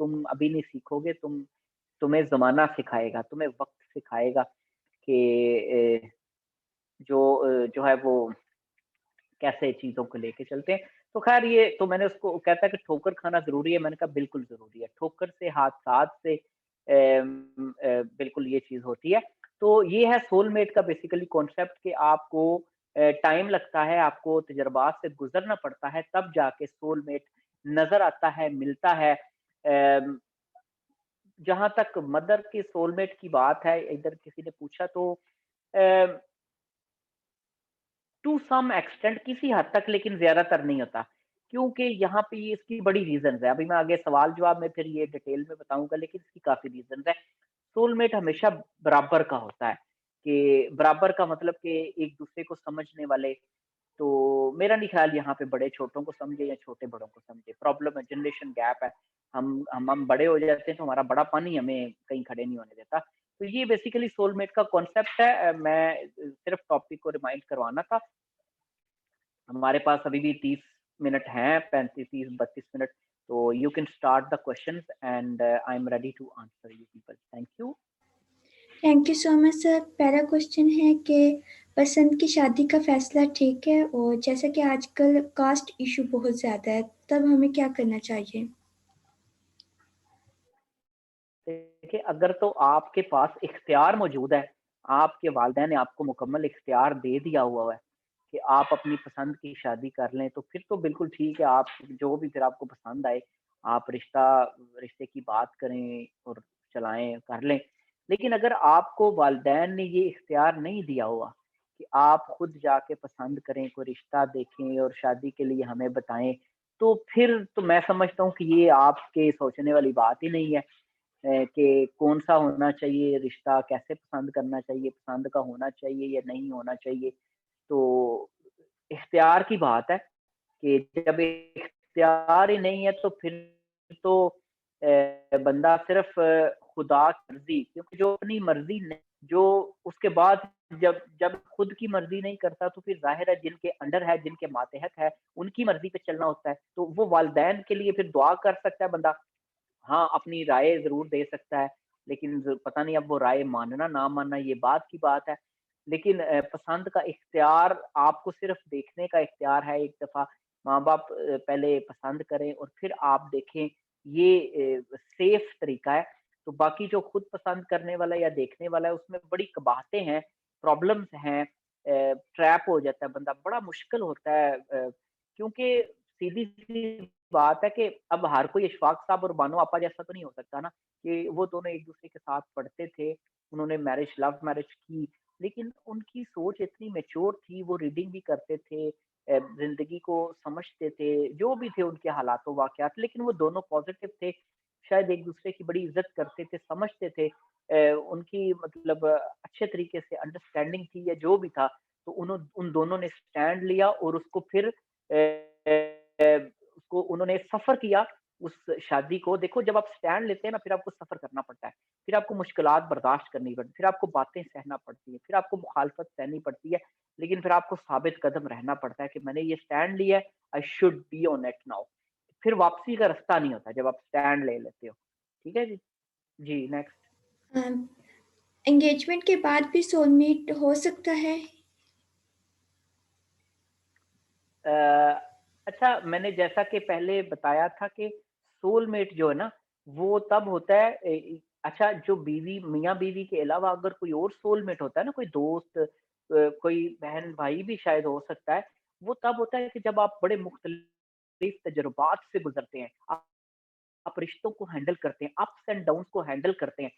تم ابھی نہیں سیکھو گے، تمہیں زمانہ سکھائے گا، تمہیں وقت سکھائے گا کہ جو ہے وہ کیسے چیزوں کو لے کے چلتے ہیں. تو خیر یہ تو میں نے اس کو کہتا ہے کہ ٹھوکر کھانا ضروری ہے، میں نے کہا بالکل ضروری ہے، ٹھوکر سے حادثات سے بالکل یہ چیز ہوتی ہے. تو یہ ہے سول میٹ کا بیسیکلی کانسیپٹ کہ آپ کو ٹائم لگتا ہے، آپ کو تجربات سے گزرنا پڑتا ہے، تب جا کے سول میٹ نظر آتا ہے، ملتا ہے. جہاں تک مدر کی سول میٹ کی بات ہے، ادھر کسی نے پوچھا تو ٹو سم ایکسٹینٹ کسی حد تک، لیکن زیادہ تر نہیں ہوتا، کیونکہ یہاں پہ یہ اس کی بڑی ریزنز ہے. ابھی میں آگے سوال جواب میں پھر یہ ڈیٹیل میں بتاؤں گا، لیکن اس کی کافی ریزنز ہے. سول میٹ ہمیشہ برابر کا ہوتا ہے، کہ برابر کا مطلب کہ ایک دوسرے کو سمجھنے والے. تو میرا نہیں خیال یہاں پہ بڑے چھوٹوں کو سمجھے یا چھوٹے بڑوں کو سمجھے. پرابلم ہے، جنریشن گیپ ہے، ہم بڑے ہو جاتے ہیں تو ہمارا بڑا پانی ہمیں کہیں کھڑے نہیں ہونے دیتا. تو یہ بیسیکلی سول میٹ کا کانسیپٹ ہے. میں صرف ٹاپک کو ریمائنڈ کروانا تھا. ہمارے پاس ابھی بھی 30 منٹ ہیں، 35 30 32 منٹ. تو you can start the questions and I'm ready to answer you people. Thank you. Thank you so much sir. پہلا کوشچن ہے کہ پسند کی شادی کا فیصلہ ٹھیک ہے، اور جیسا کہ آج کل کاسٹ ایشو بہت زیادہ ہے، تب ہمیں کیا کرنا چاہیے؟ دیکھیں، اگر تو آپ کے پاس اختیار موجود ہے، آپ کے والدین نے آپ کو مکمل اختیار دے دیا ہوا ہے کہ آپ اپنی پسند کی شادی کر لیں، تو پھر تو بالکل ٹھیک ہے. آپ جو بھی پھر آپ کو پسند آئے، آپ رشتے کی بات کریں اور چلائیں، کر لیں. لیکن اگر آپ کو والدین نے یہ اختیار نہیں دیا ہوا کہ آپ خود جا کے پسند کریں، کوئی رشتہ دیکھیں اور شادی کے لیے ہمیں بتائیں، تو پھر تو میں سمجھتا ہوں کہ یہ آپ کے سوچنے والی بات ہی نہیں ہے کہ کون سا ہونا چاہیے رشتہ، کیسے پسند کرنا چاہیے، پسند کا ہونا چاہیے یا نہیں ہونا چاہیے. تو اختیار کی بات ہے کہ جب اختیار ہی نہیں ہے تو پھر تو بندہ صرف خدا کی مرضی، کیونکہ جو اپنی مرضی جو اس کے بعد جب خود کی مرضی نہیں کرتا تو پھر ظاہر ہے جن کے انڈر ہے، جن کے ماتحت ہے، ان کی مرضی پہ چلنا ہوتا ہے. تو وہ والدین کے لیے پھر دعا کر سکتا ہے بندہ، ہاں اپنی رائے ضرور دے سکتا ہے، لیکن پتہ نہیں اب وہ رائے ماننا نہ ماننا یہ بات کی بات ہے. لیکن پسند کا اختیار آپ کو صرف دیکھنے کا اختیار ہے. ایک دفعہ ماں باپ پہلے پسند کریں اور پھر آپ دیکھیں، یہ سیف طریقہ ہے. تو باقی جو خود پسند کرنے والا یا دیکھنے والا ہے، اس میں بڑی قباحتیں ہیں، پرابلمز ہیں، ٹریپ ہو جاتا ہے بندہ، بڑا مشکل ہوتا ہے. کیونکہ سیدھی سی بات ہے کہ اب ہر کوئی اشفاق صاحب اور بانو آپا جیسا تو نہیں ہو سکتا نا، کہ وہ دونوں ایک دوسرے کے ساتھ پڑھتے تھے، انہوں نے لو میرج کی، لیکن ان کی سوچ اتنی میچور تھی، وہ ریڈنگ بھی کرتے تھے، زندگی کو سمجھتے تھے، جو بھی تھے ان کے حالات و واقعات، لیکن وہ دونوں پازیٹیو تھے، شاید ایک دوسرے کی بڑی عزت کرتے تھے، سمجھتے تھے، ان کی مطلب اچھے طریقے سے انڈرسٹینڈنگ تھی یا جو بھی تھا. تو ان دونوں نے سٹینڈ لیا اور اس کو پھر اس کو انہوں نے سفر کیا اس شادی کو. دیکھو جب آپ سٹینڈ لیتے ہیں نا، پھر آپ کو سفر کرنا پڑتا ہے، پھر آپ کو مشکلات برداشت کرنی پڑتی، پھر آپ کو باتیں سہنا پڑتی ہیں، پھر آپ کو مخالفت سہنی پڑتی ہے، لیکن پھر آپ کو ثابت قدم رہنا پڑتا ہے کہ میں نے یہ سٹینڈ لیا ہے، I should be on it now. پھر واپسی کا رستہ نہیں ہوتا جب آپ سٹینڈ لے لیتے ہو. ٹھیک ہے جی. جی نیکسٹ. انگیجمنٹ کے بعد بھی سول میٹ ہو سکتا ہے؟ اچھا، میں نے جیسا کہ پہلے بتایا تھا کہ سول میٹ جو ہے نا وہ تب ہوتا ہے. اچھا، جو بیوی میاں بیوی کے علاوہ اگر کوئی اور سول میٹ ہوتا ہے نا، کوئی دوست، کوئی بہن بھائی بھی شاید ہو سکتا ہے، وہ تب ہوتا ہے کہ جب آپ بڑے مختلف تجربات سے گزرتے ہیں، آپ رشتوں کو ہینڈل کرتے ہیں، اپس اینڈ ڈاؤنس کو ہینڈل کرتے ہیں،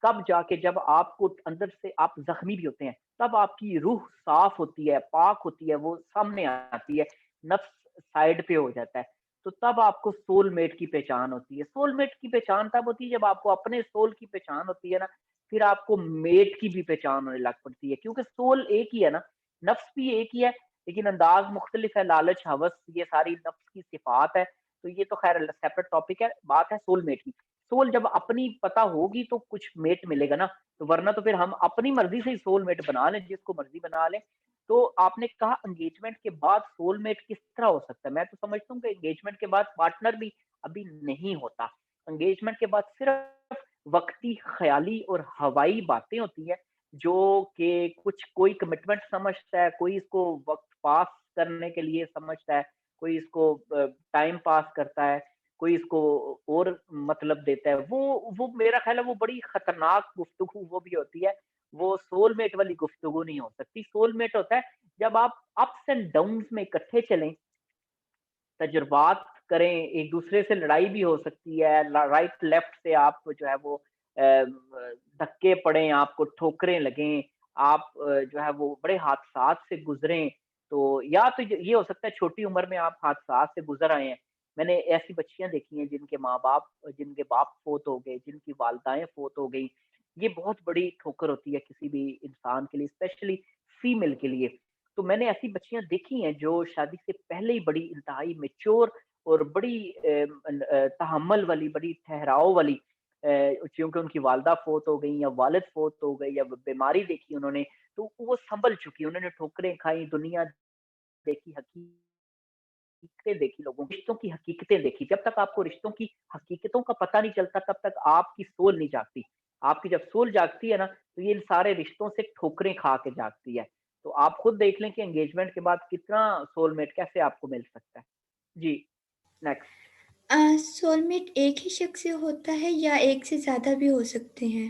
تب جا کے جب آپ کو اندر سے آپ زخمی بھی ہوتے ہیں، تب آپ کی روح صاف ہوتی ہے، پاک ہوتی ہے، وہ سامنے آتی ہے، نفس سائڈ پہ ہو جاتا ہے. تو تب آپ کو سول میٹ کی پہچان ہوتی ہے. سول میٹ کی پہچان تب ہوتی ہے جب آپ کو اپنے سول کی پہچان ہوتی ہے نا، پھر آپ کو میٹ کی بھی پہچان ہونے لگ پڑتی ہے، کیونکہ سول ایک ہی ہے نا، نفس بھی ایک ہی ہے، لیکن انداز مختلف ہے. لالچ، ہوس، یہ ساری نفس کی صفات ہے. تو یہ تو خیر سیپریٹ ٹاپک ہے. بات ہے سول میٹ کی. سول جب اپنی پتہ ہوگی تو کچھ میٹ ملے گا نا، تو ورنہ تو پھر ہم اپنی مرضی سے ہی سول میٹ بنا لیں، جس کو مرضی بنا لیں. تو آپ نے کہا انگیجمنٹ کے بعد سول میٹ کس طرح ہو سکتا ہے. میں تو سمجھتا ہوں کہ انگیجمنٹ کے بعد پارٹنر بھی ابھی نہیں ہوتا. انگیجمنٹ کے بعد صرف وقتی خیالی اور ہوائی باتیں ہوتی ہیں، جو کہ کچھ کوئی کمٹمنٹ سمجھتا ہے، کوئی اس کو وقت پاس کرنے کے لیے سمجھتا ہے، کوئی اس کو ٹائم پاس کرتا ہے، کوئی اس کو اور مطلب دیتا ہے، وہ میرا خیال ہے وہ بڑی خطرناک گفتگو وہ بھی ہوتی ہے، وہ سول میٹ والی گفتگو نہیں ہو سکتی. سول میٹ ہوتا ہے جب آپ اپس اینڈ ڈاؤنس میں اکٹھے چلیں، تجربات کریں، ایک دوسرے سے لڑائی بھی ہو سکتی ہے، رائٹ لیفٹ سے آپ جو ہے وہ دھکے پڑیں، آپ کو ٹھوکریں لگیں، آپ جو ہے وہ بڑے حادثات سے گزریں. تو یا تو یہ ہو سکتا ہے چھوٹی عمر میں آپ حادثات سے گزر آئے ہیں. میں نے ایسی بچیاں دیکھی ہیں جن کے ماں باپ، جن کے باپ فوت ہو گئے، جن کی والدائیں فوت ہو گئی. یہ بہت بڑی ٹھوکر ہوتی ہے کسی بھی انسان کے لیے، اسپیشلی فیمیل کے لیے. تو میں نے ایسی بچیاں دیکھی ہیں جو شادی سے پہلے ہی بڑی انتہائی میچور اور بڑی تحمل والی، بڑی ٹھہراؤ والی، چونکہ ان کی والدہ فوت ہو گئی یا والد فوت ہو گئے یا بیماری دیکھی انہوں نے، تو وہ سنبھل چکی، انہوں نے ٹھوکریں کھائی، دنیا دیکھی، حقیقتیں دیکھی، لوگوں رشتوں کی حقیقتیں دیکھی. جب تک آپ کو رشتوں کی حقیقتوں کا پتہ نہیں چلتا تب تک آپ کی سول نہیں جاگتی. آپ کی جب سول جاگتی ہے نا تو یہ ان سارے رشتوں سے ٹھوکریں کھا کے جاگتی ہے. تو آپ خود دیکھ لیں کہ انگیجمنٹ کے بعد کتنا سول میٹ کیسے آپ کو مل سکتا ہے. جی نیکسٹ. سول میٹ ایک ہی شخص سے ہوتا ہے یا ایک سے زیادہ بھی ہو سکتے ہیں؟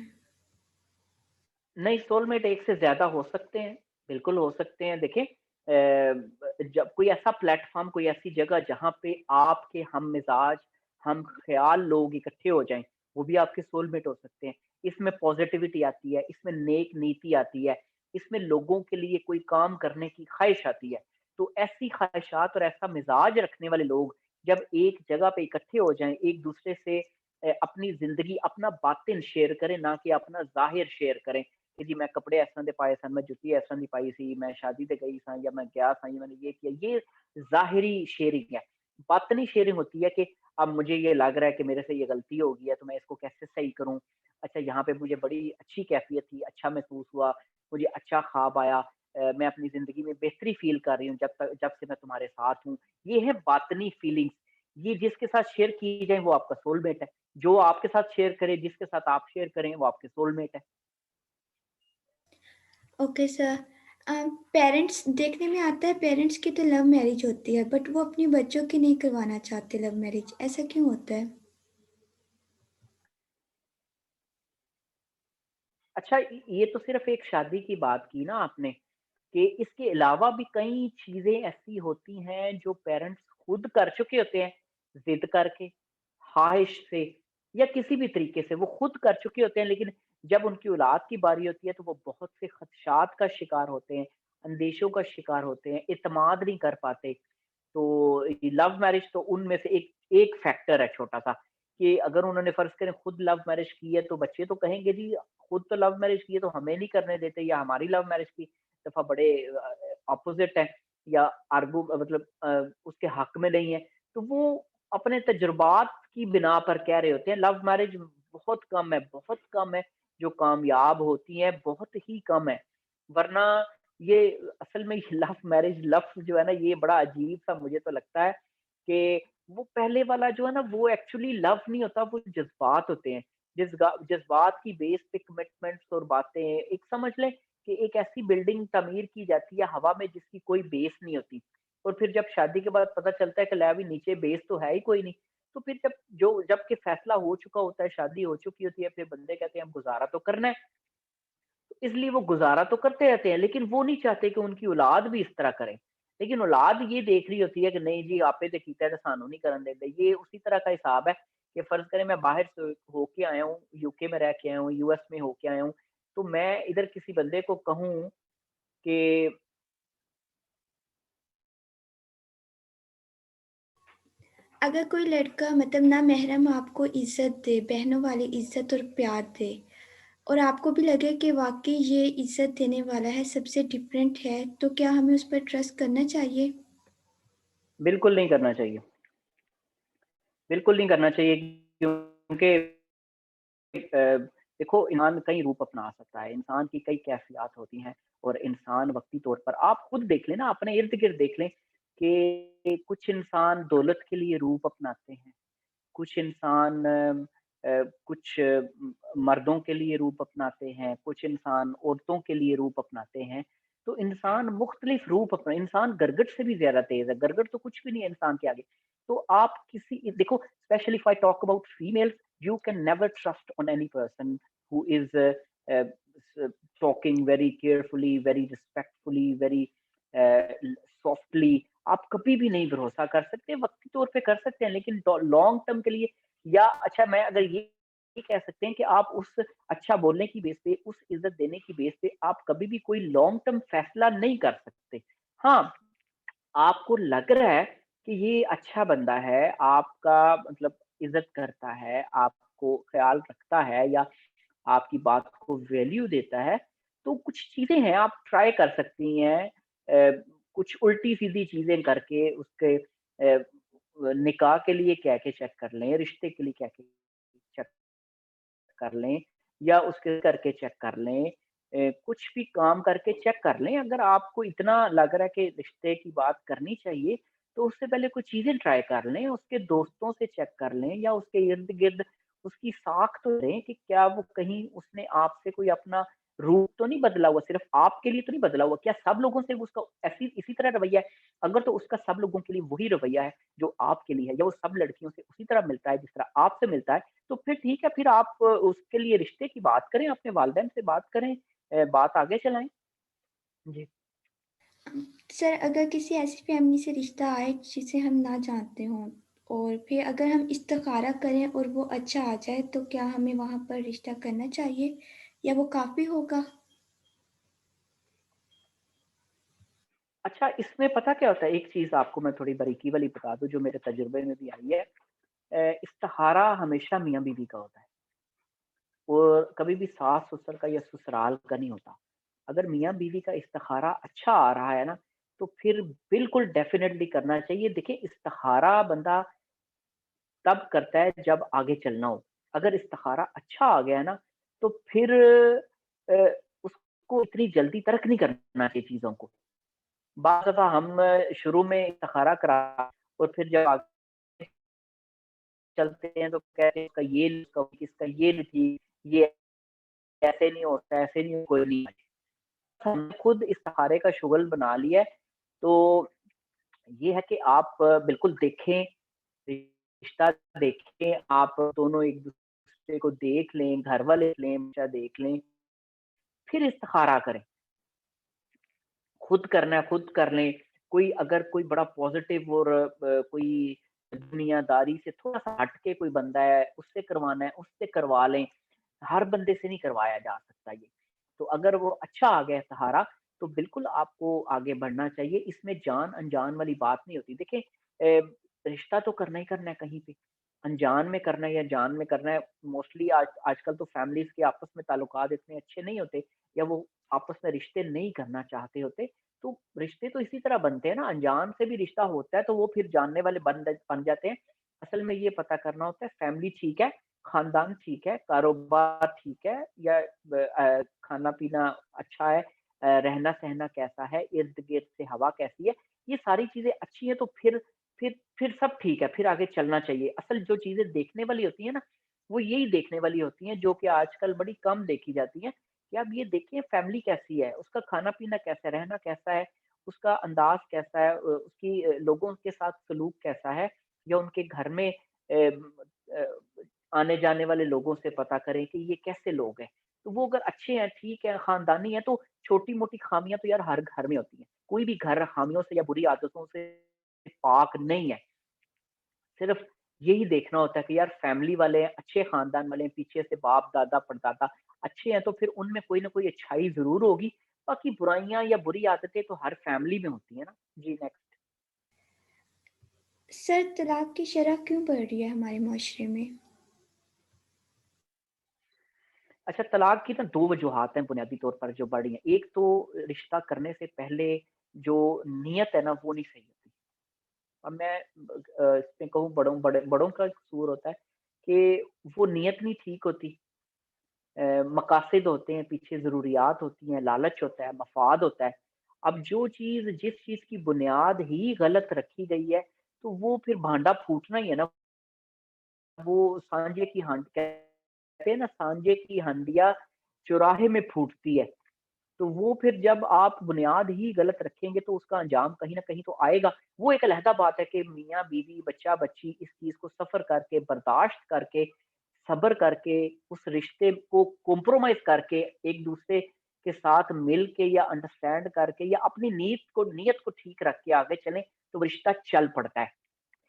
نہیں، سول میٹ ایک سے زیادہ ہو سکتے ہیں، بالکل ہو سکتے ہیں. دیکھیں جب کوئی ایسا پلیٹ فارم، کوئی ایسی جگہ جہاں پہ آپ کے ہم مزاج، ہم خیال لوگ اکٹھے ہو جائیں، وہ بھی آپ کے سول میٹ ہو سکتے ہیں. اس میں پازیٹیوٹی آتی ہے، اس میں نیک نیتی آتی ہے، اس میں لوگوں کے لیے کوئی کام کرنے کی خواہش آتی ہے. تو ایسی خواہشات اور ایسا مزاج رکھنے والے لوگ جب ایک جگہ پہ اکٹھے ہو جائیں، ایک دوسرے سے اپنی زندگی، اپنا باطن شیئر کریں، نہ کہ اپنا ظاہر شیئر کریں کہ جی میں کپڑے ایسا دے پائے سن، میں جتی ایسا دی پائی سی، میں شادی تے گئی سا، یا میں گیا سا، یا میں نے یہ کیا. یہ ظاہری شیئرنگ ہے. باطنی شیئرنگ ہوتی ہے کہ اب مجھے یہ لگ رہا ہے کہ میرے سے یہ غلطی ہو گئی ہے تو میں اس کو کیسے صحیح کروں. اچھا یہاں پہ مجھے بڑی اچھی کیفیت تھی، اچھا محسوس ہوا، مجھے اچھا خواب آیا، میں اپنی زندگی میں بہتری فیل کر رہی ہوں جب سے میں تمہارے ساتھ ہوں. یہ ہے باطنی فیلنگس. یہ جس کے ساتھ شیئر کی جائیں وہ آپ کا سول میٹ ہے. جو آپ کے ساتھ شیئر کرے، جس کے ساتھ آپ شیئر کریں، وہ آپ کے سول میٹ ہے. Okay sir. پیرنٹس دیکھنے میں آتا ہے پیرنٹس کی تو لو میرج ہوتی ہے بٹ وہ اپنی بچوں کی نہیں کروانا چاہتے لو میرج، ایسا کیوں ہوتا ہے؟ اچھا یہ تو صرف ایک شادی کی بات کی نا آپ نے، کہ اس کے علاوہ بھی کئی چیزیں ایسی ہوتی ہیں جو پیرنٹس خود کر چکے ہوتے ہیں، ضد کر کے، خواہش سے، یا کسی بھی طریقے سے وہ خود کر چکے ہوتے ہیں، لیکن جب ان کی اولاد کی باری ہوتی ہے تو وہ بہت سے خدشات کا شکار ہوتے ہیں، اندیشوں کا شکار ہوتے ہیں، اعتماد نہیں کر پاتے. تو لو میرج تو ان میں سے ایک فیکٹر ہے چھوٹا سا، کہ اگر انہوں نے فرض کریں خود لو میرج کی ہے تو بچے تو کہیں گے جی خود تو لو میرج کی ہے تو ہمیں نہیں کرنے دیتے، یا ہماری لو میرج کی دفعہ بڑے اپوزٹ ہیں، یا آرگو مطلب اس کے حق میں نہیں ہے. تو وہ اپنے تجربات کی بنا پر کہہ رہے ہوتے ہیں. لو میرج بہت کم ہے، بہت کم ہے جو کامیاب ہوتی ہیں، بہت ہی کم ہے. ورنہ یہ اصل میں لو میرج لفظ جو ہے نا یہ بڑا عجیب سا مجھے تو لگتا ہے، کہ وہ پہلے والا جو ہے نا وہ ایکچولی لو نہیں ہوتا، وہ جذبات ہوتے ہیں. جذبات کی بیس پہ کمٹمنٹس اور باتیں، ایک سمجھ لیں کہ ایک ایسی بلڈنگ تعمیر کی جاتی ہے ہوا میں جس کی کوئی بیس نہیں ہوتی، اور پھر جب شادی کے بعد پتہ چلتا ہے کہ لے بھی نیچے بیس تو ہے ہی کوئی نہیں، تو پھر جب کہ فیصلہ ہو چکا ہوتا ہے، شادی ہو چکی ہوتی ہے، پھر بندے کہتے ہیں اب گزارا تو کرنا ہے. تو اس لیے وہ گزارا تو کرتے رہتے ہیں، لیکن وہ نہیں چاہتے کہ ان کی اولاد بھی اس طرح کرے. لیکن اولاد یہ دیکھ رہی ہوتی ہے کہ نہیں جی آپ تو کیتا ہے تو سانو نہیں کرن دیتے. یہ اسی طرح کا حساب ہے کہ فرض کریں میں باہر سے ہو کے آیا ہوں، یو کے میں رہ کے آیا ہوں، یو ایس میں ہو کے آیا ہوں، تو میں ادھر کسی بندے کو کہوں کہ اگر کوئی لڑکا مطلب نہ محرم آپ کو عزت دے، بہنوں والی عزت اور پیار دے، اور آپ کو بھی لگے کہ واقعی یہ عزت دینے والا ہے، سب سے ڈفرینٹ ہے، تو کیا ہمیں اس پر ٹرسٹ کرنا چاہیے؟ بالکل نہیں کرنا چاہیے، بالکل نہیں کرنا چاہیے. کیونکہ دیکھو انسان کئی روپ اپنا سکتا ہے، انسان کی کئی کیفیات ہوتی ہیں، اور انسان وقتی طور پر آپ خود دیکھ لیں نا، اپنے ارد گرد دیکھ لیں کہ کچھ انسان دولت کے لیے روپ اپناتے ہیں، کچھ انسان کچھ مردوں کے لیے روپ اپناتے ہیں، کچھ انسان عورتوں کے لیے روپ اپناتے ہیں۔ تو انسان مختلف روپ اپنا، انسان گرگٹ سے بھی زیادہ تیز ہے، گرگٹ تو کچھ بھی نہیں ہے انسان کے آگے۔ تو آپ کسی دیکھو especially if I talk about female, you can never trust on any person who is talking very carefully, very respectfully, very softly. آپ کبھی بھی نہیں بھروسہ کر سکتے، وقتی طور پہ کر سکتے ہیں لیکن لانگ ٹرم کے لیے، یا اچھا میں اگر یہ کہہ سکتے ہیں کہ آپ اس اچھا بولنے کی بیس پہ، اس عزت دینے کی بیس پہ آپ کبھی بھی کوئی لانگ ٹرم فیصلہ نہیں کر سکتے۔ ہاں آپ کو لگ رہا ہے کہ یہ اچھا بندہ ہے، آپ کا مطلب عزت کرتا ہے، آپ کو خیال رکھتا ہے، یا آپ کی بات کو ویلیو دیتا ہے، تو کچھ چیزیں ہیں آپ ٹرائی کر سکتی ہیں، کچھ الٹی سیدھی چیزیں کر کے اس کے نکاح کے لیے کہہ کے چیک کر لیں، رشتے کے لیے کہہ کے چیک کر لیں، یا اس کے کر کے چیک کر لیں، کچھ بھی کام کر کے چیک کر لیں۔ اگر آپ کو اتنا لگ رہا ہے کہ رشتے کی بات کرنی چاہیے تو اس سے پہلے کچھ چیزیں ٹرائی کر لیں، اس کے دوستوں سے چیک کر لیں، یا اس کے ارد گرد اس کی ساکھ تو لیں کہ کیا وہ کہیں اس نے آپ سے کوئی اپنا روپ تو نہیں بدلا ہوا، صرف آپ کے لیے تو نہیں بدلا ہوا، کیا سب لوگوں سے اس کا اسی طرح رویہ ہے؟ اگر تو اس کا سب لوگوں کے لیے وہی رویہ ہے جو آپ کے لیے ہے، یا وہ سب لڑکیوں سے اسی طرح ملتا ہے جس طرح آپ سے ملتا ہے، تو پھر ٹھیک ہے، پھر آپ اس کے لیے رشتے کی بات کریں، اپنے والدین سے بات کریں، بات آگے چلائیں۔ جی سر اگر کسی ایسی فیملی سے رشتہ آئے جسے ہم نہ جانتے ہوں، اور پھر اگر ہم استخارہ کریں اور وہ اچھا آ جائے، تو کیا ہمیں وہاں پر رشتہ کرنا چاہیے یا وہ کافی ہوگا؟ اچھا، اس میں پتہ کیا ہوتا ہے، ایک چیز آپ کو میں تھوڑی باریکی والی بتا دوں جو میرے تجربے میں بھی آئی ہے۔ استخارہ ہمیشہ میاں بیوی کا ہوتا ہے، اور کبھی بھی ساس سسر کا یا سسرال کا نہیں ہوتا۔ اگر میاں بیوی کا استخارہ اچھا آ رہا ہے نا، تو پھر بالکل ڈیفینیٹلی کرنا چاہیے۔ دیکھیں استخارہ بندہ تب کرتا ہے جب آگے چلنا ہو۔ اگر استخارہ اچھا آ گیا ہے نا، تو پھر اس کو اتنی جلدی ترک نہیں کرنا چاہیے چیزوں کو۔ بعض دفعہ ہم شروع میں استخارہ کرا اور پھر جب آگے چلتے ہیں تو کہتے ہیں اس کا یہ اس کا یہ نہیں تھی، یہ ایسے نہیں ہوتا، ایسے نہیں کوئی نہیں۔ ہم نے خود استخارے کا شغل بنا لیا ہے، تو یہ ہے کہ آپ بالکل دیکھیں، رشتہ دیکھیں، آپ دونوں ایک دوسرے کو دیکھ لیں، گھر والے لیں، بچہ دیکھ لیں، پھر استخارہ کریں۔ خود کرنا ہے خود کر لیں، کوئی اگر کوئی بڑا پازیٹیو اور کوئی دنیا داری سے تھوڑا سا ہٹ کے کوئی بندہ ہے، اس سے کروانا ہے اس سے کروا لیں، ہر بندے سے نہیں کروایا جا سکتا یہ۔ تو اگر وہ اچھا آ گیا سہارا تو بالکل آپ کو آگے بڑھنا چاہیے، اس میں جان انجان والی بات نہیں ہوتی۔ دیکھیں رشتہ تو کرنا ہی کرنا ہے، کہیں پہ انجان میں کرنا ہے یا جان میں کرنا ہے، موسٹلی آج کل تو فیملیز کے آپس میں تعلقات اتنے اچھے نہیں ہوتے، یا وہ آپس میں رشتے نہیں کرنا چاہتے ہوتے، تو رشتے تو اسی طرح بنتے ہیں نا، انجان سے بھی رشتہ ہوتا ہے تو وہ پھر جاننے والے بن جاتے ہیں۔ اصل میں یہ پتہ کرنا ہوتا ہے فیملی ٹھیک ہے، خاندان ٹھیک ہے، کاروبار ٹھیک ہے، یا کھانا پینا اچھا ہے، رہنا سہنا کیسا ہے، ارد گرد سے ہوا کیسی ہے، یہ ساری چیزیں اچھی ہیں تو پھر سب ٹھیک ہے، پھر آگے چلنا چاہیے۔ اصل جو چیزیں دیکھنے والی ہوتی ہیں نا، وہ یہی دیکھنے والی ہوتی ہیں جو کہ آج کل بڑی کم دیکھی جاتی ہیں، کہ آپ یہ دیکھیں فیملی کیسی ہے، اس کا کھانا پینا کیسا ہے، رہنا کیسا ہے، اس کا انداز کیسا ہے، اس کی لوگوں کے ساتھ سلوک کیسا ہے، یا ان کے گھر میں آنے جانے والے لوگوں سے پتہ کریں کہ یہ کیسے لوگ ہیں۔ تو وہ اگر اچھے ہیں، ٹھیک ہے، خاندانی ہیں، تو چھوٹی موٹی خامیاں تو یار ہر گھر میں ہوتی ہیں، کوئی بھی گھر خامیوں سے یا بری عادتوں سے پاک نہیں ہے۔ صرف یہی دیکھنا ہوتا ہے کہ یار فیملی والے ہیں، اچھے خاندان والے ہیں، پیچھے سے باپ دادا پردادا اچھے ہیں، تو پھر ان میں کوئی نہ کوئی اچھائی ضرور ہوگی۔ باقی برائیاں یا بری عادتیں تو ہر فیملی میں ہوتی ہیں نا۔ جی نیکسٹ۔ سر طلاق کی شرح کیوں بڑھ رہی ہے ہمارے معاشرے میں؟ اچھا، طلاق کی نا دو وجوہات ہیں بنیادی طور پر جو بڑی ہیں۔ ایک تو رشتہ کرنے سے پہلے جو نیت ہے نا وہ نہیں صحیح ہوتی۔ اب میں اس میں کہوں بڑوں کا قصور ہوتا ہے کہ وہ نیت نہیں ٹھیک ہوتی، مقاصد ہوتے ہیں پیچھے، ضروریات ہوتی ہیں، لالچ ہوتا ہے، مفاد ہوتا ہے۔ اب جس چیز کی بنیاد ہی غلط رکھی گئی ہے تو وہ پھر بھانڈا پھوٹنا ہی ہے نا، وہ سانجے کی ہانڈ کہتے ہیں نا، سانجے کی ہنڈیا چوراہے میں پھوٹتی ہے، تو وہ پھر جب آپ بنیاد ہی غلط رکھیں گے تو اس کا انجام کہیں نہ کہیں تو آئے گا۔ وہ ایک علیحدہ بات ہے کہ میاں بیوی بچہ بچی اس چیز کو سفر کر کے برداشت کر کے صبر کر کے اس رشتے کو کمپرومائز کر کے ایک دوسرے کے ساتھ مل کے یا انڈرسٹینڈ کر کے یا اپنی نیت کو ٹھیک رکھ کے آگے چلیں تو رشتہ چل پڑتا ہے۔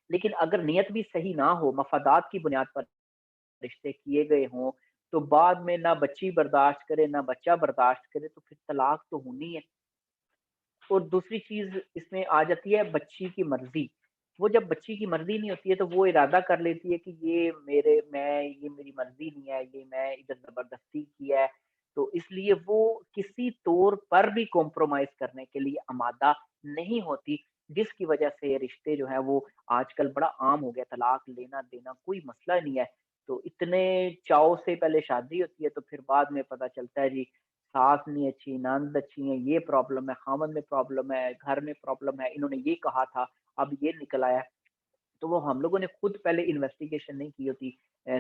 لیکن اگر نیت بھی صحیح نہ ہو، مفادات کی بنیاد پر رشتے کیے گئے ہوں، تو بعد میں نہ بچی برداشت کرے نہ بچہ برداشت کرے تو پھر طلاق تو ہونی ہے۔ اور دوسری چیز اس میں آ جاتی ہے بچی کی مرضی۔ وہ جب بچی کی مرضی نہیں ہوتی ہے تو وہ ارادہ کر لیتی ہے کہ یہ میری مرضی نہیں ہے، یہ میں ادھر زبردستی کی ہے، تو اس لیے وہ کسی طور پر بھی کمپرومائز کرنے کے لیے آمادہ نہیں ہوتی، جس کی وجہ سے رشتے جو ہیں وہ آج کل بڑا عام ہو گیا، طلاق لینا دینا کوئی مسئلہ نہیں ہے۔ تو اتنے چاؤ سے پہلے شادی ہوتی ہے تو پھر بعد میں پتہ چلتا ہے جی ساس نہیں اچھی، نند اچھی ہیں، یہ پرابلم ہے، خامن میں پرابلم ہے، گھر میں پرابلم ہے، انہوں نے یہ کہا تھا، اب یہ نکل آیا ہے۔ تو وہ ہم لوگوں نے خود پہلے انویسٹیگیشن نہیں کی ہوتی،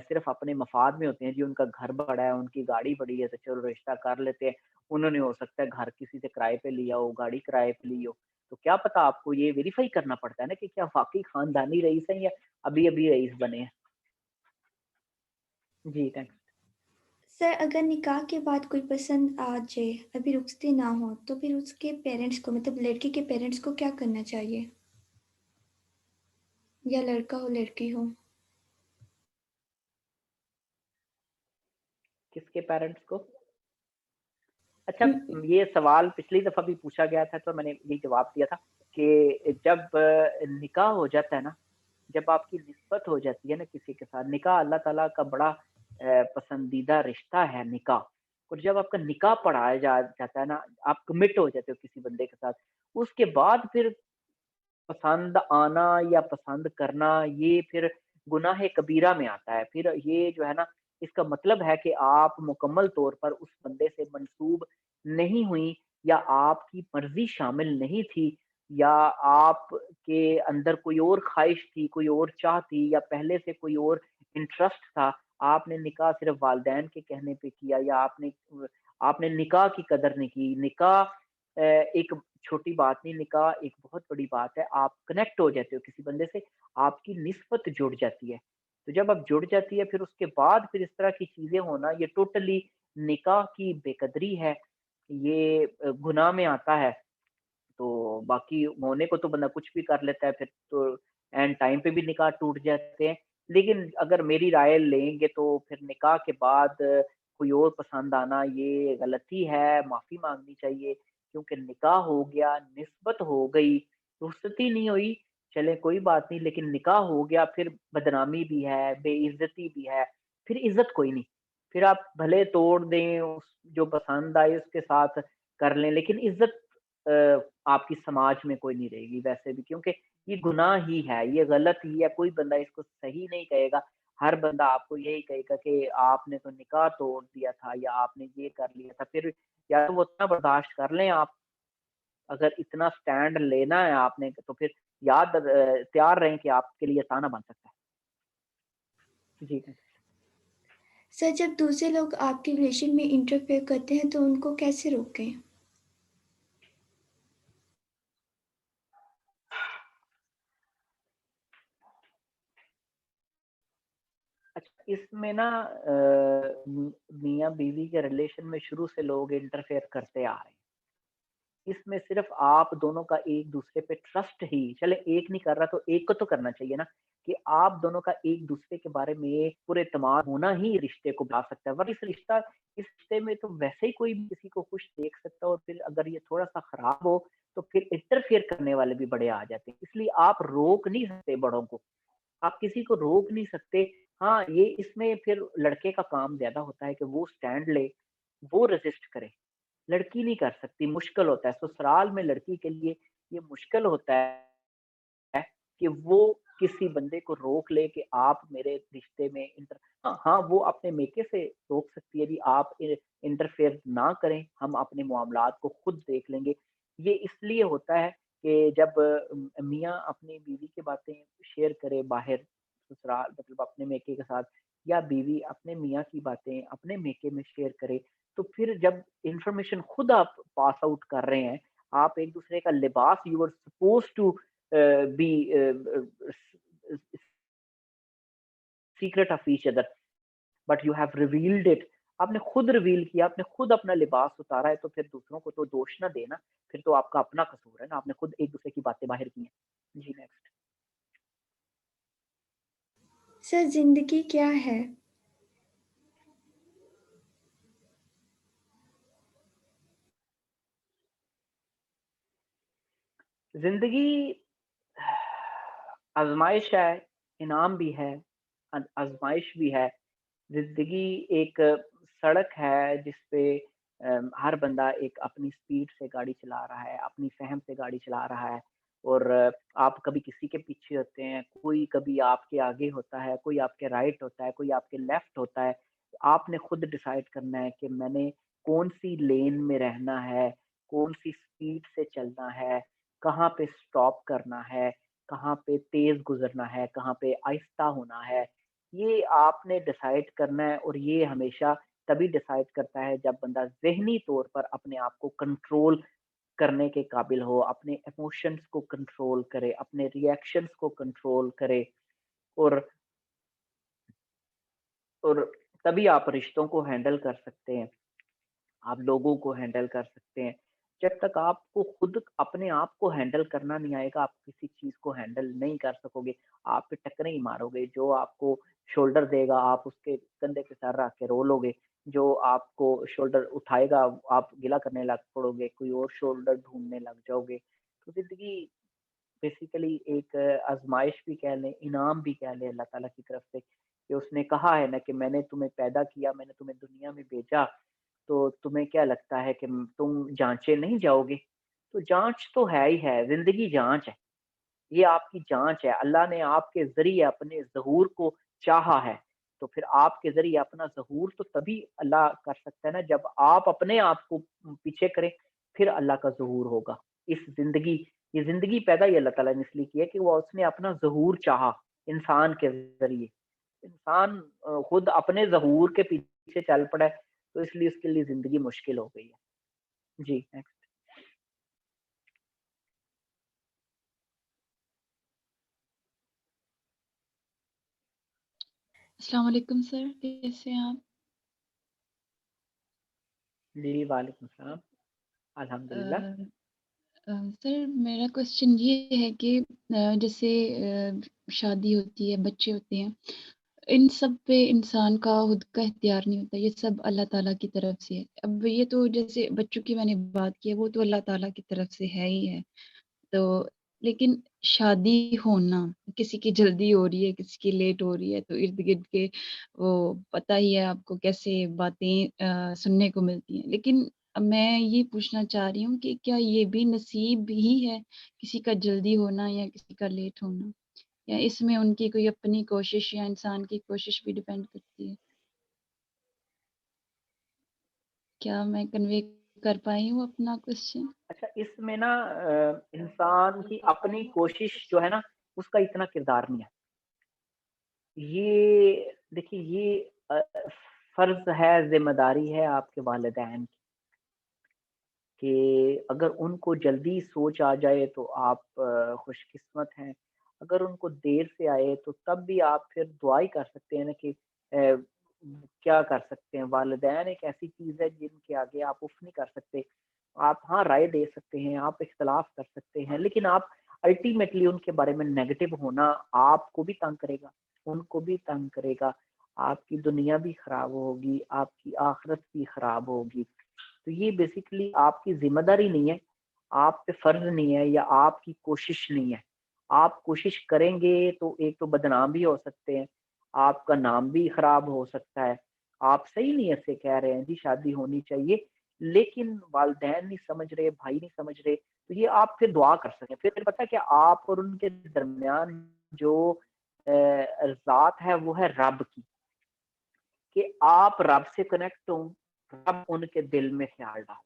صرف اپنے مفاد میں ہوتے ہیں جی ان کا گھر بڑا ہے، ان کی گاڑی بڑی ہے تو چلو رشتہ کر لیتے ہیں، انہوں نے ہو سکتا ہے گھر کسی سے کرائے پہ لیا ہو، گاڑی کرائے پہ لی ہو، تو کیا پتا آپ کو یہ ویریفائی کرنا پڑتا ہے نا کہ کیا واقعی خاندانی رئیس ہیں یا ابھی ابھی رئیس بنے ہیں۔ جی تھینکس۔ سر اگر نکاح کے بعد کوئی پسند آ جائے، ابھی رخصتی نہ ہو، تو پھر اس کے پیرنٹس کو مطلب لڑکی کے پیرنٹس کو کیا کرنا چاہیے؟ یا لڑکا ہو لڑکی ہو؟ کس کے پیرنٹس کو؟ اچھا، یہ سوال پچھلی دفعہ بھی پوچھا گیا تھا تو میں نے یہ جواب دیا تھا کہ جب نکاح ہو جاتا ہے نا، جب آپ کی نسبت ہو جاتی ہے نا کسی کے ساتھ، نکاح اللہ تعالیٰ کا بڑا پسندیدہ رشتہ ہے نکاح، اور جب آپ کا نکاح پڑھایا جاتا ہے نا، آپ کمٹ ہو جاتے ہو کسی بندے کے ساتھ، اس کے بعد پھر پسند آنا یا پسند کرنا یہ پھر گناہ کبیرہ میں آتا ہے۔ پھر یہ جو ہے نا، اس کا مطلب ہے کہ آپ مکمل طور پر اس بندے سے منسوب نہیں ہوئی، یا آپ کی مرضی شامل نہیں تھی، یا آپ کے اندر کوئی اور خواہش تھی، کوئی اور چاہ تھی، یا پہلے سے کوئی اور انٹرسٹ تھا، آپ نے نکاح صرف والدین کے کہنے پہ کیا، یا آپ نے نکاح کی قدر نہیں کی۔ نکاح ایک چھوٹی بات نہیں، نکاح ایک بہت بڑی بات ہے۔ آپ کنیکٹ ہو جاتے ہو کسی بندے سے، آپ کی نسبت جڑ جاتی ہے، تو جب آپ جڑ جاتی ہے پھر اس کے بعد پھر اس طرح کی چیزیں ہونا یہ ٹوٹلی نکاح کی بے قدری ہے، یہ گناہ میں آتا ہے۔ تو باقی ہونے کو تو بندہ کچھ بھی کر لیتا ہے، پھر تو اینڈ ٹائم پہ بھی نکاح ٹوٹ جاتے ہیں۔ لیکن اگر میری رائے لیں گے تو پھر نکاح کے بعد کوئی اور پسند آنا یہ غلطی ہے، معافی مانگنی چاہیے، کیونکہ نکاح ہو گیا، نسبت ہو گئی، رخصتی نہیں ہوئی، چلے کوئی بات نہیں، لیکن نکاح ہو گیا پھر بدنامی بھی ہے، بے عزتی بھی ہے، پھر عزت کوئی نہیں۔ پھر آپ بھلے توڑ دیں، جو پسند آئے اس کے ساتھ کر لیں، لیکن عزت آپ کی سماج میں کوئی نہیں رہے گی ویسے بھی، کیونکہ یہ گناہ ہی ہے، یہ غلط ہی ہے، کوئی بندہ اس کو صحیح نہیں کہے گا۔ ہر بندہ آپ کو یہی کہے گا کہ آپ نے تو نکاح توڑ دیا تھا، یا آپ نے یہ کر لیا تھا۔ پھر یا تو وہ اتنا برداشت کر لیں آپ، اگر اتنا سٹینڈ لینا ہے آپ نے تو پھر تیار رہیں کہ آپ کے لیے تانا بن سکتا ہے۔ جی سر جب دوسرے لوگ آپ کے ریلیشن میں انٹرفیئر کرتے ہیں تو ان کو کیسے روکیں؟ اچھا، اس میں نا میاں بیوی کے ریلیشن میں شروع سے لوگ انٹرفیئر کرتے آ رہے ہیں، اس میں صرف آپ دونوں کا ایک دوسرے پہ ٹرسٹ ہی، چلے ایک نہیں کر رہا تو ایک کو تو کرنا چاہیے نا، کہ آپ دونوں کا ایک دوسرے کے بارے میں پورے اعتماد ہونا ہی رشتے کو بنا سکتا ہے، ورنہ اس رشتے میں تو ویسے ہی کوئی بھی کسی کو خوش دیکھ سکتا ہے، اور پھر اگر یہ تھوڑا سا خراب ہو تو پھر انٹرفیئر کرنے والے بھی بڑے آ جاتے ہیں، اس لیے آپ روک نہیں سکتے بڑوں کو، آپ کسی کو روک نہیں سکتے۔ ہاں، یہ اس میں پھر لڑکے کا کام زیادہ ہوتا ہے کہ وہ سٹینڈ لے، وہ ریزسٹ کرے، لڑکی نہیں کر سکتی، مشکل ہوتا ہے سسرال میں لڑکی کے لیے، یہ مشکل ہوتا ہے کہ وہ کسی بندے کو روک لے کہ آپ میرے رشتے میں ہاں وہ اپنے میکے سے روک سکتی ہے بھی آپ انٹرفیئر نہ کریں، ہم اپنے معاملات کو خود دیکھ لیں گے۔ یہ اس لیے ہوتا ہے کہ جب میاں اپنی بیوی کی باتیں شیئر کرے باہر سسرال مطلب اپنے میکے کے ساتھ، یا بیوی اپنے میاں کی باتیں اپنے میکے میں شیئر کرے، تو پھر جب انفارمیشن خود آپ پاس آؤٹ کر رہے ہیں، آپ ایک دوسرے کا لباس you are supposed to be secret of each other but you have revealed it, آپ نے خود ریویل کیا، آپ نے خود اپنا لباس اتارا ہے، تو پھر دوسروں کو تو دوش نہ دینا، پھر تو آپ کا اپنا قصور ہے نا، آپ نے خود ایک دوسرے کی باتیں باہر کی ہیں. جی نیکسٹ. سر زندگی کیا ہے؟ زندگی آزمائش ہے، انعام بھی ہے، آزمائش بھی ہے. زندگی ایک سڑک ہے جس پہ ہر بندہ ایک اپنی سپیڈ سے گاڑی چلا رہا ہے، اپنی فہم سے گاڑی چلا رہا ہے، اور آپ کبھی کسی کے پیچھے ہوتے ہیں، کوئی کبھی آپ کے آگے ہوتا ہے، کوئی آپ کے رائٹ ہوتا ہے، کوئی آپ کے لیفٹ ہوتا ہے. آپ نے خود ڈیسائیڈ کرنا ہے کہ میں نے کون سی لین میں رہنا ہے، کون سی سپیڈ سے چلنا ہے، کہاں پہ سٹاپ کرنا ہے، کہاں پہ تیز گزرنا ہے، کہاں پہ آہستہ ہونا ہے. یہ آپ نے ڈیسائیڈ کرنا ہے، اور یہ ہمیشہ تبھی ڈیسائیڈ کرتا ہے جب بندہ ذہنی طور پر اپنے آپ کو کنٹرول کرنے کے قابل ہو، اپنے ایموشنز کو کنٹرول کرے، اپنے ری ایکشنز کو کنٹرول کرے، اور اور تبھی آپ رشتوں کو ہینڈل کر سکتے ہیں، آپ لوگوں کو ہینڈل کر سکتے ہیں. جب تک آپ کو خود اپنے آپ کو ہینڈل کرنا نہیں آئے گا، آپ کسی چیز کو ہینڈل نہیں کر سکو گے. آپ پہ ٹکریں ہی مارو گے، جو آپ کو شولڈر دے گا آپ اس کے کندھے پہ سر رکھ کے رو لو گے، جو آپ کو شولڈر اٹھائے گا آپ گلا کرنے لگ پڑو گے، کوئی اور شولڈر ڈھونڈنے لگ جاؤ گے. تو زندگی بیسیکلی ایک آزمائش بھی کہہ لیں، انعام بھی کہہ لیں اللہ تعالیٰ کی طرف سے، کہ اس نے کہا ہے نا کہ میں نے تمہیں پیدا کیا، میں نے تمہیں دنیا میں بھیجا، تو تمہیں کیا لگتا ہے کہ تم جانچے نہیں جاؤ گے؟ تو جانچ تو ہے ہی ہے، زندگی جانچ ہے، یہ آپ کی جانچ ہے. اللہ نے آپ کے ذریعے اپنے ظہور کو چاہا ہے، تو پھر آپ کے ذریعے اپنا ظہور تو تبھی اللہ کر سکتا ہے نا جب آپ اپنے آپ کو پیچھے کریں، پھر اللہ کا ظہور ہوگا. اس زندگی یہ زندگی پیدا ہی اللہ تعالیٰ نے اس لیے کی ہے کہ وہ اس نے اپنا ظہور چاہا انسان کے ذریعے. انسان خود اپنے ظہور کے پیچھے چل پڑا ہے، تو اس لیے اس کے لیے زندگی مشکل ہو گئی ہے. جی نیکسٹ. السلام علیکم سر، کیسے ہیں آپ؟ جی وعلیکم السلام. الحمدللہ. سر میرا کوشچن یہ ہے کہ جیسے شادی ہوتی ہے، بچے ہوتے ہیں، ان سب پہ انسان کا خود کا اختیار نہیں ہوتا، یہ سب اللہ تعالیٰ کی طرف سے ہے. اب یہ تو جیسے بچوں کی میں نے بات کی ہے، وہ تو اللہ تعالیٰ کی طرف سے ہے ہی ہے. تو لیکن شادی ہونا، کسی کی جلدی ہو رہی ہے، کسی کی لیٹ ہو رہی ہے، تو ارد گرد کے وہ پتہ ہی ہے آپ کو کیسے باتیں سننے کو ملتی ہیں. لیکن میں یہ پوچھنا چاہ رہی ہوں کہ کیا یہ بھی نصیب ہی ہے، کسی کا جلدی ہونا یا کسی کا لیٹ ہونا، یا اس میں ان کی کوئی اپنی کوشش یا انسان کی کوشش بھی ڈیپینڈ کرتی ہے؟ کیا میں کنوے کر پائی ہوں اپنا کوشچن؟ اچھا، اس میں نا انسان کی اپنی کوشش جو ہے نا اس کا اتنا کردار نہیں ہے. یہ دیکھیے، یہ فرض ہے، ذمہ داری ہے آپ کے والدین کی، کہ اگر ان کو جلدی سوچ آ جائے تو آپ خوش قسمت ہیں، اگر ان کو دیر سے آئے تو تب بھی آپ پھر دعا ہی کر سکتے ہیں نا کہ کیا کر سکتے ہیں. والدین ایک ایسی چیز ہے جن کے آگے آپ اف نہیں کر سکتے. آپ ہاں رائے دے سکتے ہیں، آپ اختلاف کر سکتے ہیں، لیکن آپ الٹیمیٹلی ان کے بارے میں نیگیٹو ہونا آپ کو بھی تنگ کرے گا، ان کو بھی تنگ کرے گا، آپ کی دنیا بھی خراب ہوگی، آپ کی آخرت بھی خراب ہوگی. تو یہ بیسیکلی آپ کی ذمہ داری نہیں ہے، آپ پہ فرض نہیں ہے، یا آپ کی کوشش نہیں ہے. آپ کوشش کریں گے تو ایک تو بدنام بھی ہو سکتے ہیں، آپ کا نام بھی خراب ہو سکتا ہے. آپ صحیح نیت سے کہہ رہے ہیں جی شادی ہونی چاہیے، لیکن والدین نہیں سمجھ رہے، بھائی نہیں سمجھ رہے، تو یہ آپ پھر دعا کر سکیں. پھر پتہ کیا، آپ اور ان کے درمیان جو ذات ہے وہ ہے رب کی، کہ آپ رب سے کنیکٹ ہوں، رب ان کے دل میں خیال ڈال.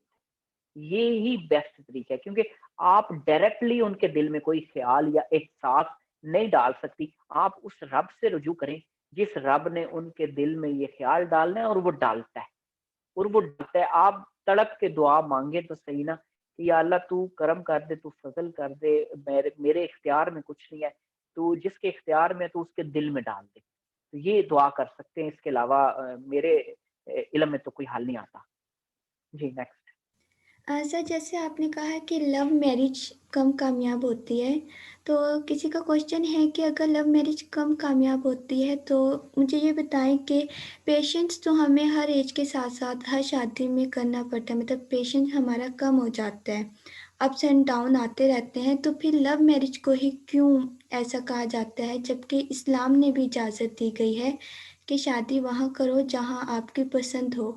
یہی بیسٹ طریقہ ہے، کیونکہ آپ ڈائریکٹلی ان کے دل میں کوئی خیال یا احساس نہیں ڈال سکتی. آپ اس رب سے رجوع کریں جس رب نے ان کے دل میں یہ خیال ڈالنا ہے، اور وہ ڈالتا ہے، اور وہ ڈالتا ہے. آپ تڑپ کے دعا مانگے تو صحیح نا کہ یا اللہ تو کرم کر دے، تو فضل کر دے، میرے اختیار میں کچھ نہیں ہے، تو جس کے اختیار میں ہے تو اس کے دل میں ڈال دے. تو یہ دعا کر سکتے ہیں، اس کے علاوہ میرے علم میں تو کوئی حل نہیں آتا. جی نیکسٹ. سر جیسے آپ نے کہا کہ لو میرج کم کامیاب ہوتی ہے، تو کسی کا کوشچن ہے کہ اگر لو میرج کم کامیاب ہوتی ہے تو مجھے یہ بتائیں کہ پیشنس تو ہمیں ہر ایج کے ساتھ ساتھ ہر شادی میں کرنا پڑتا ہے، مطلب پیشنس ہمارا کم ہو جاتا ہے، اپس اینڈ ڈاؤن آتے رہتے ہیں، تو پھر لو میرج کو ہی کیوں ایسا کہا جاتا ہے جبکہ اسلام نے بھی اجازت دی گئی ہے کہ شادی وہاں کرو جہاں آپ کی پسند ہو،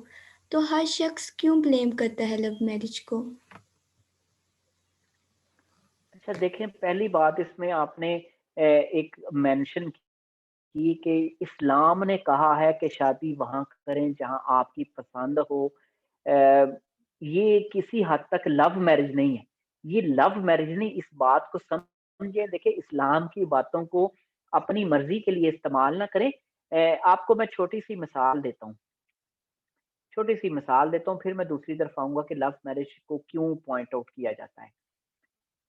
تو ہر شخص کیوں بلیم کرتا ہے لو میرج کو؟ اچھا دیکھیں، پہلی بات اس میں آپ نے ایک مینشن کی کہ اسلام نے کہا ہے کہ شادی وہاں کریں جہاں آپ کی پسند ہو. یہ کسی حد تک لو میرج نہیں ہے، یہ لو میرج نہیں. اس بات کو سمجھیں، دیکھیں اسلام کی باتوں کو اپنی مرضی کے لیے استعمال نہ کریں. آپ کو میں چھوٹی سی مثال دیتا ہوں، پھر میں دوسری طرف آؤں گا کہ لو میرج کو کیوں پوائنٹ آؤٹ کیا جاتا ہے.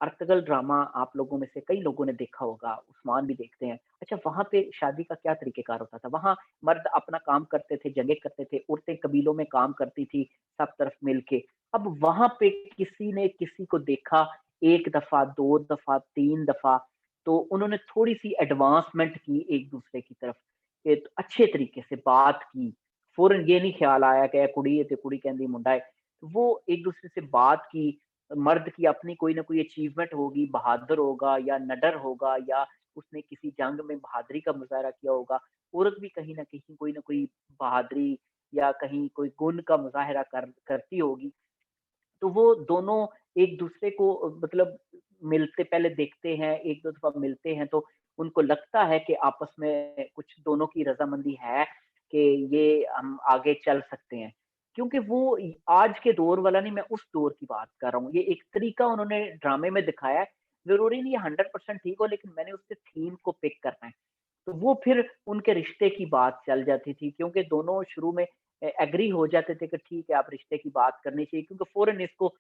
ارطغرل ڈرامہ آپ لوگوں میں سے کئی لوگوں نے دیکھا ہوگا، عثمان بھی دیکھتے ہیں. اچھا وہاں پہ شادی کا کیا طریقہ کار ہوتا تھا؟ وہاں مرد اپنا کام کرتے تھے، جنگیں کرتے تھے، عورتیں قبیلوں میں کام کرتی تھی سب طرف مل کے. اب وہاں پہ کسی نے کسی کو دیکھا ایک دفعہ، دو دفعہ، تین دفعہ، تو انہوں نے تھوڑی سی ایڈوانسمنٹ کی ایک دوسرے کی طرف، کہ اچھے طریقے سے بات کی. فوراً یہ نہیں خیال آیا کہ کڑی ہے تو کڑی کہندی منڈا ہے. وہ ایک دوسرے سے بات کی. مرد کی اپنی کوئی نہ کوئی اچیومنٹ ہوگی، بہادر ہوگا یا نڈر ہوگا، یا اس نے کسی جنگ میں بہادری کا مظاہرہ کیا ہوگا. عورت بھی کہیں نہ کہیں کوئی نہ کوئی بہادری یا کہیں کوئی گن کا مظاہرہ کرتی ہوگی. تو وہ دونوں ایک دوسرے کو مطلب ملتے، پہلے دیکھتے ہیں، ایک دو دفعہ ملتے ہیں، تو ان کو لگتا ہے کہ آپس میں کچھ دونوں کی رضامندی ہے کہ یہ ہم آگے چل سکتے ہیں. کیونکہ وہ آج کے دور والا نہیں، میں اس دور کی بات کر رہا ہوں. یہ ایک طریقہ انہوں نے ڈرامے میں دکھایا ہے، ضروری نہیں یہ 100% ٹھیک ہو، لیکن میں نے اس سے تھیم کو پک کرنا ہے. تو وہ پھر ان کے رشتے کی بات چل جاتی تھی، کیونکہ دونوں شروع میں ایگری ہو جاتے تھے کہ ٹھیک ہے آپ رشتے کی بات کرنی چاہیے، کیونکہ فوراً اس کو